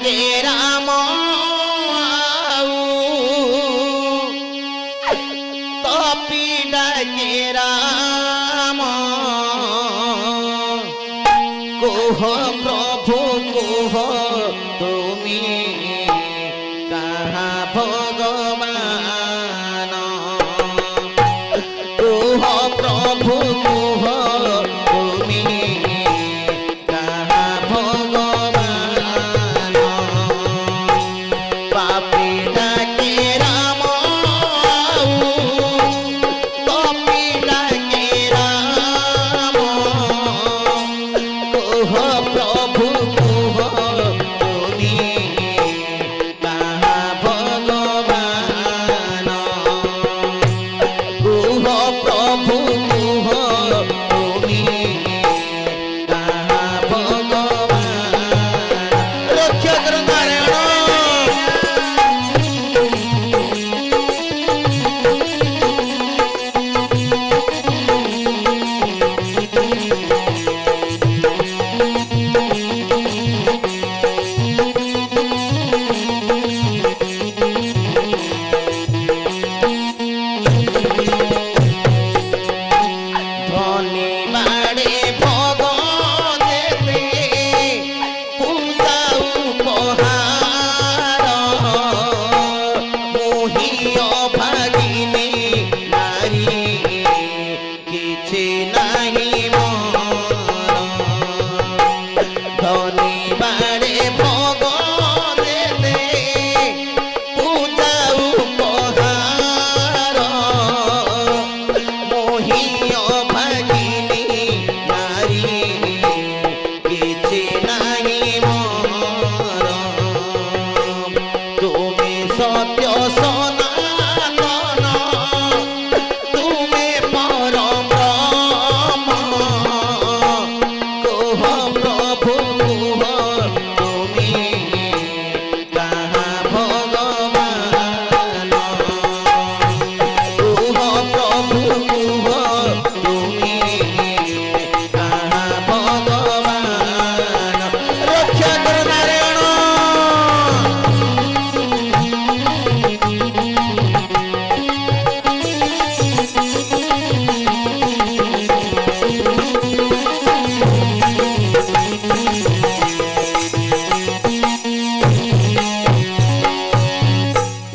डाके राम तपी डाके राम कुह प्रभु कुह तुमी कहा भगवान कुह प्रभु कुह तुमी कहा भगवान पापी डाके राम तपी डाके राम कुह प्रभु कुह तुमी कहा भगवान कुह प्रभु कुह तुमी कहा भगवान रक्षा कर नारायण धनी बाड़े भोग देते पूजा उपहार मोही अभागिनी नारी किछि नाही मोर धनी बाड़े भोग देते पूजा उपहार मोही अभागिनी नारी किछि नाही मोर तुमे सत्य सनातन तुमे परम ब्रह्म कुह प्रभु कुह तुमी कहा भगवान कुह प्रभु कुह तुमी कहा भगवान रक्षा कर नारायण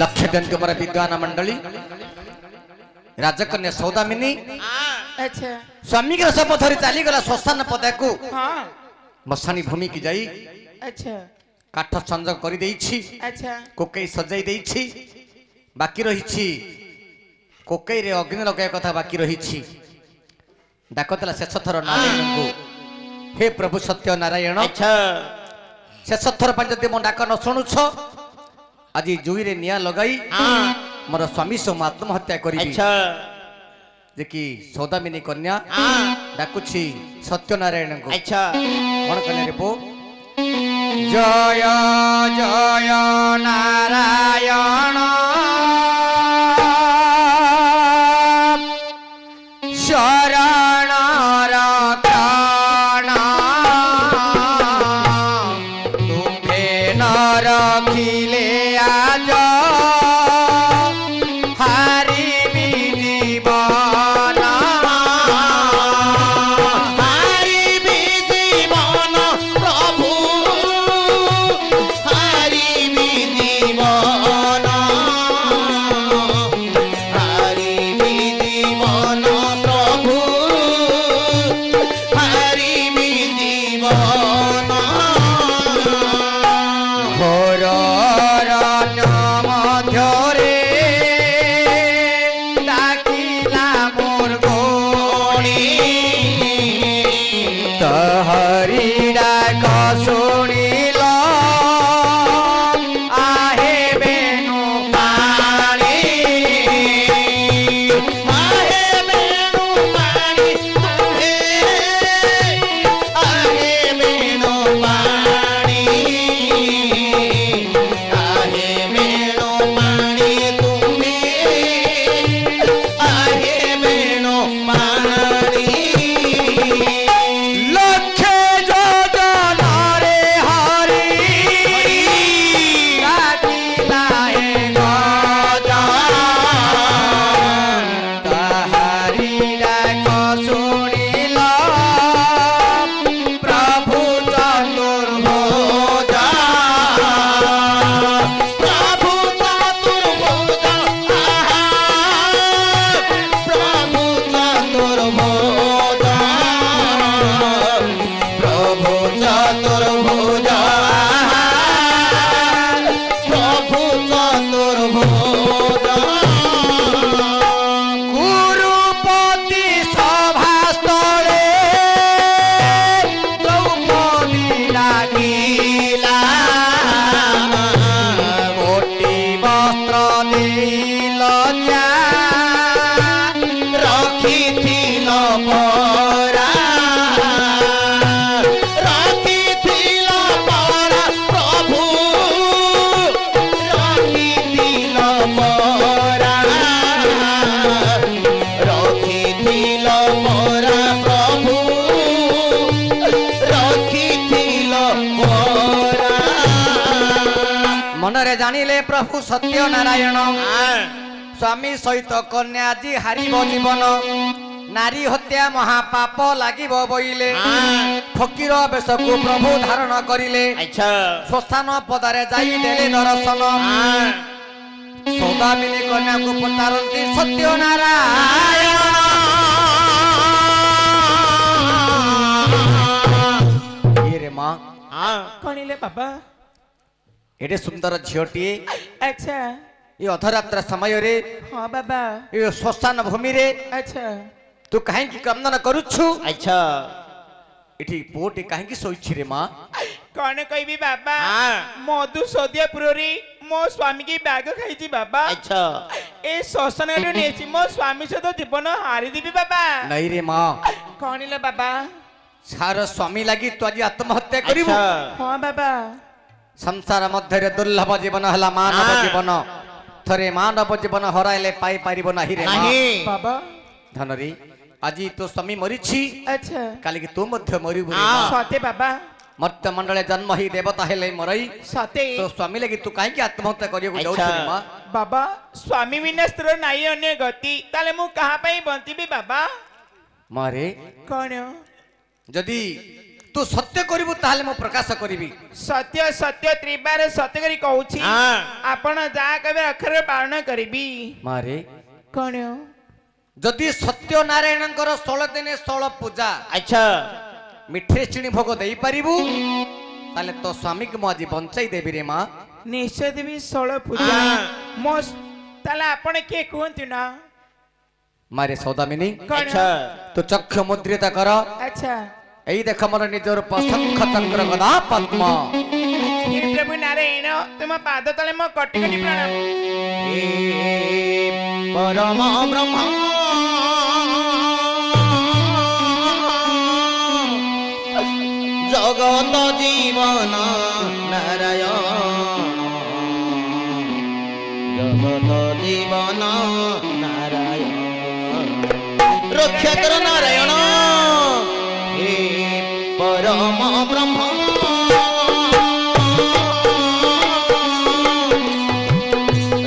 लक्ष्य दंत मर विद्वान मंडली राजकन्या सौदामिनी अच्छा स्वामी के सब धरी चली गला श्मशान पदा को हाँ मशानी भूमि की जाई अच्छा काठ संजोग कर देइछि अच्छा कोकई सजाई देइछि बाकी रहिछि कोकई रे अग्नि लगाय कथा बाकी रहिछि डाकतला शेष थर नारायण को हे प्रभु सत्य नारायण अच्छा शेष थर पर जदि मो डाक न शुणुछ आज जुई रे निया लगाई मोर स्वामी सो आत्महत्या करी अच्छा जे कि सौदामिनी कन्या डाकुछि सत्यनारायण को अच्छा कौन कहले रे पो जय जय नारायण शरण रक्षण तुम्हे न रखिले आज हारिबी जीवन हारिबी जीवन प्रभु हारिबी जीवन हारिबी जीवन प्रभु हारिबी जीवन घोर रण्यमय मनरे जानिले प्रभु सत्य नारायण स्वामी सहित कन्या आजी हारिब जीवन नारी हत्या महापाप लागिब बोइले फकीर बेशकु प्रभु धारण करिले श्मशान पदारे जाई देले दर्शन सौदामिनी कन्या को पचारती सत्य नारायण ये रे माँ कणिले बाबा एडे सुंदर झीटी अच्छा ये अधरात्र समय रे हाँ बाबा ये श्मशान भूमि रे अच्छा तू कहीं क्रंदन करुछु अच्छा इठी पोटी कहीं सोईछि रे माँ कौन कहबी बाबा मधु सोदियापुर रे मो स्वामी की बैग खाई बाबा अच्छा ए श्मशान रे नेछि मो स्वामी सहित जीवन हारी देबी बाबा नहीं रे माँ कणिले बाबा सार स्वामी लगी तू आज आत्महत्या करिबु हाँ बाबा संसार मध्य दुर्लभ जीवन हला मानव जीवन थरे मानव जीवन हराइले पाई पारिबो नाही रे माँ बाबा धनरी आज तो स्वामी मरीछि अच्छा काली की तू मध्य मरिबु रे सते बाबा मर्त्य मंडले जन्म ही देवता हेले मरई सते तो स्वामी लगी तू काहे की आत्महत्या करियो जाउछु रे माँ बाबा स्वामी बिना स्त्र नाही अन्य गति ताले मु कहा पई बंतिबी बाबा मारे कौन जदि तू सत्य करिबु ताले मु प्रकाश करिबी सत्य सत्य त्रिबार सत्य करी कहूछि आपण जा कबे अक्षर पालन करिबी मारे कौन जदि सत्य नारायण 16 दिने 16 पूजा अच्छा मिठे चिनी भोग देई पारिबु ताले तो स्वामी के मु आज बंचाई देबी रे माँ निश्चय देवी 16 पूजा मो ताले आपण के कहंतु ना मारे सौदामिनी अच्छा तू चक्ष मुद्रित कर अच्छा एई देख मोर निजर शंख चक्र गदा पद्म हे प्रभु नारायण तुम पाद तले मो कटि कटि प्रणाम हे परम ब्रह्म जगत जीवन नारायण जगत जीवन नारायण रक्षा कर नारायण हे परम ब्रह्म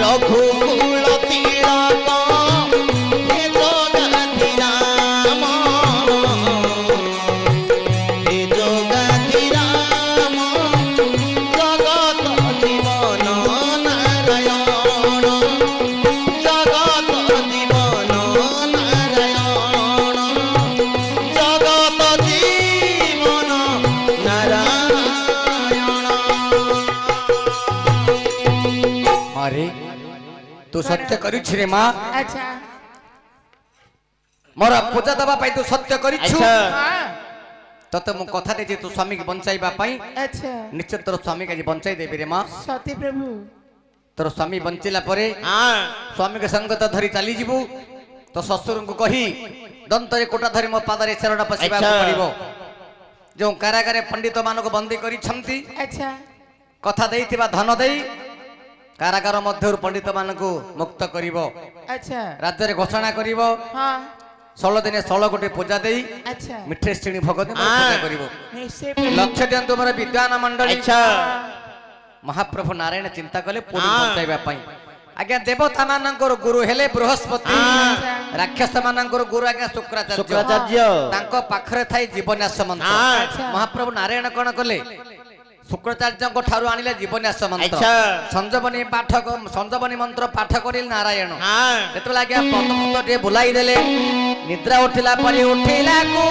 रघुकुल तिलक हे जगति राम हे जगति राम जगत जीवन नारायण जगत जीवन नारायण जगत जीवन नारायण मारे तू सत्य करिछु रे माँ अच्छा मोर पूजा दबा पाई तू सत्य करिछु हां तते मु कथा दे तू स्वामी के बंचाइबा पाई अच्छा निश्चित तोर स्वामी के बंचाई देबी रे माँ सती प्रभु तोर स्वामी बंचिला परे स्वामी के संगत धरी चली जीवु तो ससुर को कही दंतरे कोटा धरी मो पादरे शरण पसिबा पड़िबो जो कारागारे पंडित मान को बंदी करी छंती अच्छा कथा देइथिबा धन देई कारागार मध्य पंडित मान को मुक्त करिवो अच्छा राज्य रे घोषणा करिवो हाँ 16 दिने 16 कोटी पूजा देई अच्छा मिठे श्रेणी भगत पूजा करिवो निश्चय लक्ष्य दियंतु मोर विद्वान मंडली अच्छा महाप्रभु नारायण चिंता कले पुरी बंचाइबा पई आज्ञा देवता मानकर गुरु हेले बृहस्पति राक्षस मानकर गुरु आज्ञा शुक्राचार्य तांको पाखरे थाई जीवन्यास मंत्र महाप्रभु नारायण कोन कले शुक्राचार्य को ठारू आनिले जीवन्यास मंत्र संजीवनी पाठक संजीवनी मंत्र पाठ करिल नारायण जेतबे आज्ञा प्रथम टे बुलाई देले निद्रा उठिला परे उठिला को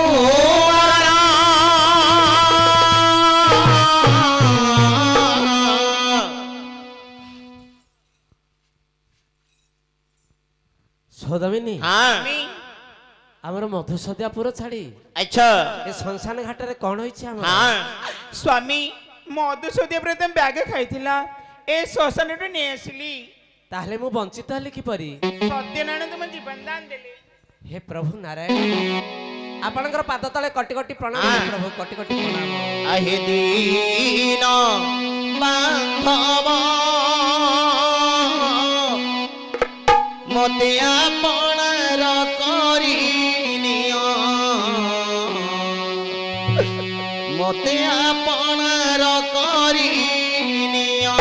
सौदामिनी आमर मधुसदियापुर छाड़ी अच्छा ए शमशान घाट रे कोन होइछ हम स्वामी मधुसूदन तुम बैग खाइथिला ए श्मशान रे ने आसली ताहले मु वंचित हली कि परी सत्यनारायण तुम जीवन दान देले हे प्रभु नारायण आपनकर पाद तले कटि कटि प्रणाम प्रभु कटि कटि प्रणाम आहे दीन बांधव मते आपणर करी नियो मते आपणर करी नियो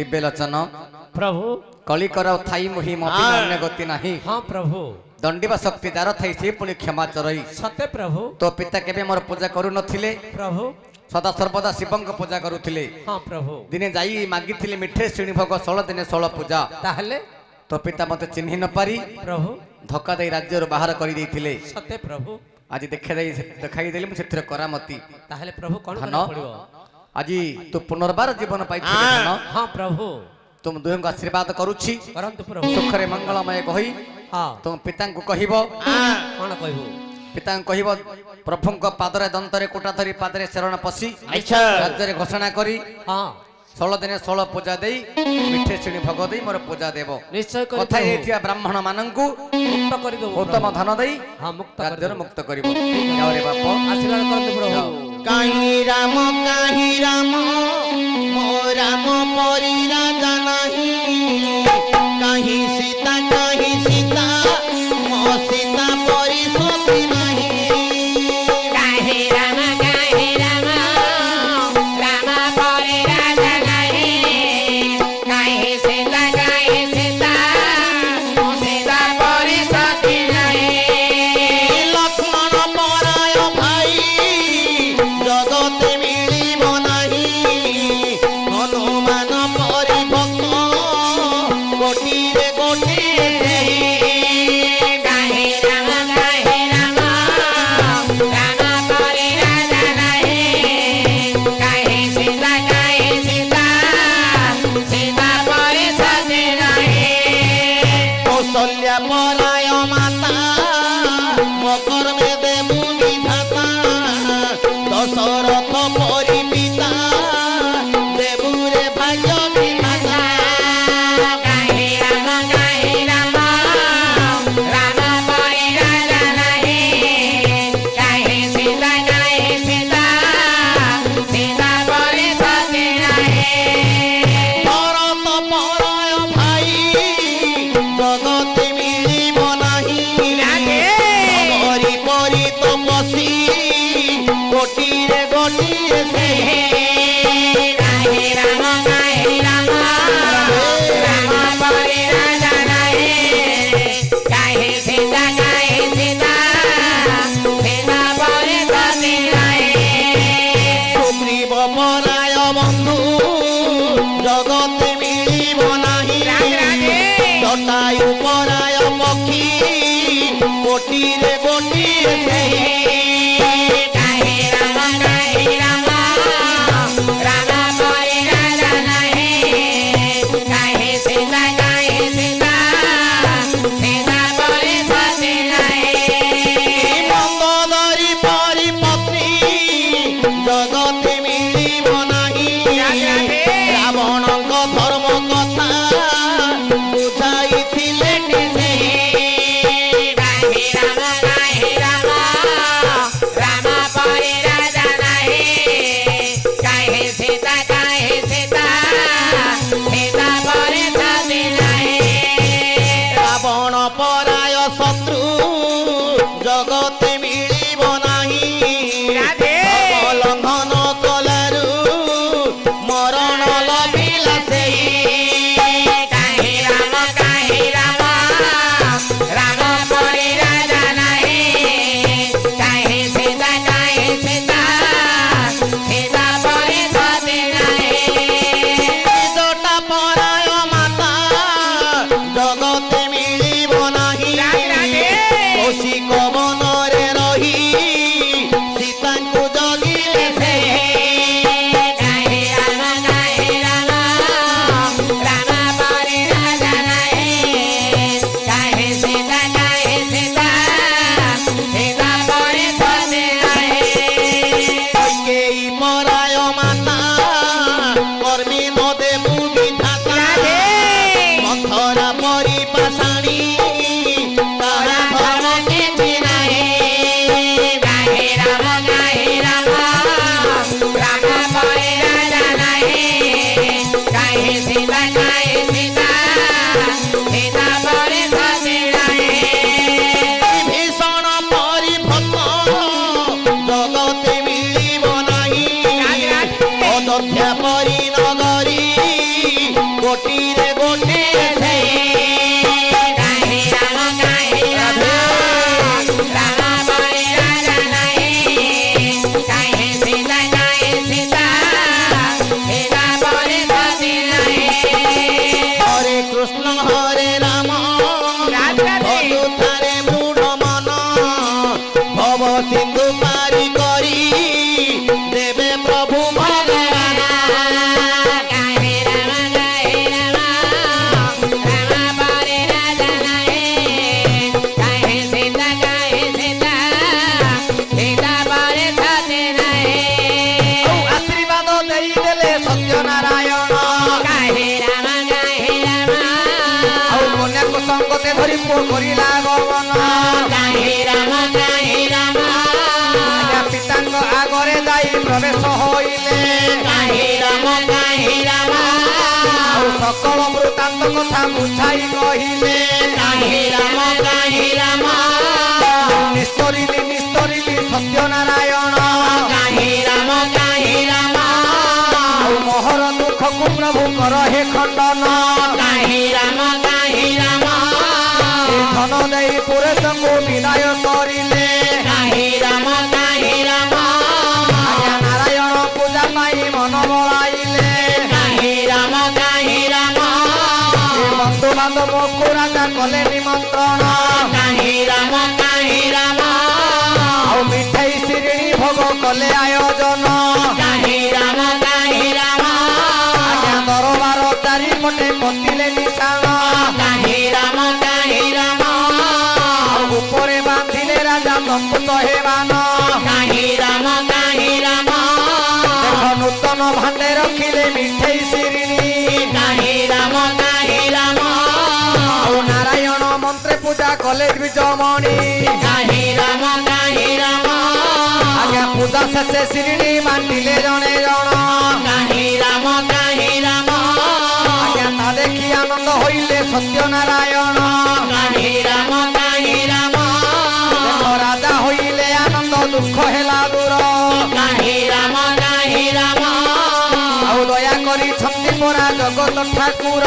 दिव्य लोचन प्रभु कली कर थाई मुहि अन्य गति नाही हाँ प्रभु दंडिबा शक्ति जार थाई से पुणी क्षमा चरई सत्य प्रभु तो पिता केबे मोर पूजा करू नथिले प्रभु सदा सर्वदा शिवंक पूजा करुथिले हाँ प्रभु दिने जाई मागिथिले मिठे श्रेणी भोग 16 दिने 16 पूजा ताहले तो पिता मते चिन्हि न पारी प्रभु धक्का दे राज्य रो बाहर करि देथिले सत्य प्रभु आज देखाई देली मु सेतिर करामती ताहले प्रभु कौन धन करना पड़िबो आज तू पुनर्बार जीवन पाई हाँ प्रभु तुम दुहें को आशीर्वाद करुछि करंतु प्रभु सुखरे मंगलमय कहि हाँ तुम पिता को कहबो कौन कहबो पिता कहबो प्रभुଙ୍କ पादरे दंतरे कोटा धरी पादरे शरण पसी अच्छा राज्य घोषणा करी हाँ 16 दिने 16 पूजा देई मिठे श्रेणी भोग देई मोर पूजा देबो निश्चय कर कथा एथिया ब्राह्मण मानंकु मुक्त कर दो उत्तम धन देई हाँ मुक्त कर राज्य दो मुक्त करिवो जाओ रे बाप आशीर्वाद करंतु प्रभु काहीं राम मो राम परी राजा नहीं काहीं सीता मो सीता परी सती नहीं ଗୋଟିରେ ଗୋଟିଏ ସେଇ କାହିଁ ରାମ କାହିଁ ରାମ ରାମ ପରି ରାଜା ନାହିଁ କାହିଁ ସୀତା ସୀତା ପରି ସତୀ ନାହିଁ ହରେ କୃଷ୍ଣ ହରେ ରାମ ଅଯୋଧ୍ୟାରେ ମୂଢ଼ ମନ ଭବ ସିନ୍ଧୁ ପାରି କରି ଦେବେ ପ୍ରଭୁ ଭଗବାନ କାହିଁ ରାମ ରାମ ପରି ରାଜା ନାହିଁ କାହିଁ ସୀତା ସୀତା ପରି ସତୀ ନାହିଁ ଆଶୀର୍ବାଦ ଦେଇଦେଲେ ସତ୍ୟନାରାୟଣ କାହିଁ ରାମ ଆଉ କନ୍ୟାକୁ ସଙ୍ଗତେ ଧରି ପୁଅ କରିଲା ଗମନ କାହିଁ ରାମ ଆଜ୍ଞା ପିତାଙ୍କ ଆଗରେ ଯାଇ ପ୍ରବେଶ ହୋଇଲେ କାହିଁ ରାମ ଆଉ ସକଳ ବୃତ୍ତାନ୍ତ କଥା ବୁଝାଇ କହିଲେ କାହିଁ ରାମ ନିସ୍ତରିଲି ସତ୍ୟନାରାୟଣ କାହିଁ ରାମ ଆଉ ମୋହର ଦୁଃଖକୁ ପ୍ରଭୁ କର ହେ ଖଣ୍ଡନ କାହିଁ ରାମ ଏ ଧନ ଦେଇ ପୁରେଶଙ୍କୁ ବିଦାୟ କରିଲେ କାହିଁ ରାମ ଆଜ୍ଞା ନାରାୟଣ ପୂଜା ପାଇଁ ମନ ବଳାଇଲେ କାହିଁ ରାମ ଏ ବନ୍ଧୁ ବାନ୍ଧବକୁ ରାଜା କଲେ ନିମନ୍ତ୍ରଣ କାହିଁ ରାମ ଆଉ ମିଠେଇ ଶିରିଣୀ ଭୋଗ କଲେ ଆୟୋଜନ କାହିଁ ରାମ ଆଜ୍ଞା ଦରବାର ଚାରିପଟେ ପୋତିଲେ ନିଶାଣ କାହିଁ ରାମ ଆଉ ଉପରେ ବାନ୍ଧିଲେ ରାଜା ଦମ୍ପୁତ ହେବାନ କାହିଁ ରାମ ଦେଖ ନୂତନ ଭାଣ୍ଡେ ରଖିଲେ ମିଠେଇ ଶିରିଣୀ କାହିଁ ରାମ ଆଉ ନାରାୟଣ ମନ୍ତ୍ରେ ପୂଜା କଲେ ଦ୍ୱିଜମଣି କାହିଁ ରାମ ଆଜ୍ଞା ପୂଜା ଶେଷେ ଶିରିଣୀ ବାଣ୍ଟିଲେ ଜଣେ ଜଣ କାହିଁ ରାମ ଆଜ୍ଞା ତା ଦେଖି ଆନନ୍ଦ ହୋଇଲେ ସତ୍ୟନାରାୟଣ କାହିଁ ରାମ ଦେଖ ରାଜା ହୋଇଲେ ଆନନ୍ଦ ଦୁଃଖ ହେଲା ଦୂର କାହିଁ ରାମ ଆଉ ଦୟା କରିଛନ୍ତି ପରା ଜଗତ ଠାକୁର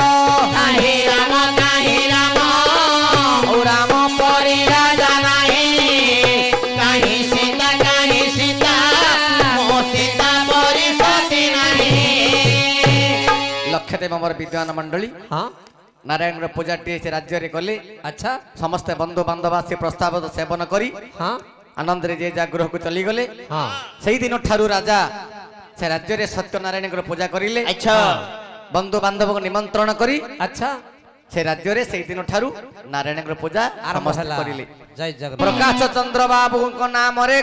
କାହିଁ ରାମ ଆଉ ରାମ ପରି ରାଜା ନାହିଁ କାହିଁ ସୀତା ମୋ ସୀତା ପରି ସତୀ ନାହିଁ ଲକ୍ଷଦେବ ଆମର ବିଦ୍ୱାନ ମଣ୍ଡଳୀ ହଁ ନାରାୟଣର ପୂଜାଟିଏ ସେ ରାଜ୍ୟରେ କଲେ ଆଚ୍ଛା ସମସ୍ତେ ବନ୍ଧୁ ବାନ୍ଧବ ଆସି ପ୍ରସ୍ତାବ ସେବନ କରି ହଁ ଆନନ୍ଦରେ ଯେ ଯା ଗୃହକୁ ଚଲିଗଲେ ହଁ ସେଇଦିନ ଠାରୁ ରାଜା ସେ ରାଜ୍ୟରେ ସତ୍ୟନାରାୟଣଙ୍କର ପୂଜା କରିଲେ ଆଚ୍ଛା ବନ୍ଧୁ ବାନ୍ଧବଙ୍କୁ ନିମନ୍ତ୍ରଣ କରି ଆଚ୍ଛା ସେ ରାଜ୍ୟରେ ସେଇଦିନ ଠାରୁ ନାରାୟଣଙ୍କର ପୂଜା ଆରମ୍ଭ ସମସ୍ତେ ହେଲା କରିଲେ ଜୟ ଜଗନ୍ନାଥ ପ୍ରକାଶ ଚନ୍ଦ୍ର ବାବୁଙ୍କ ନାମରେ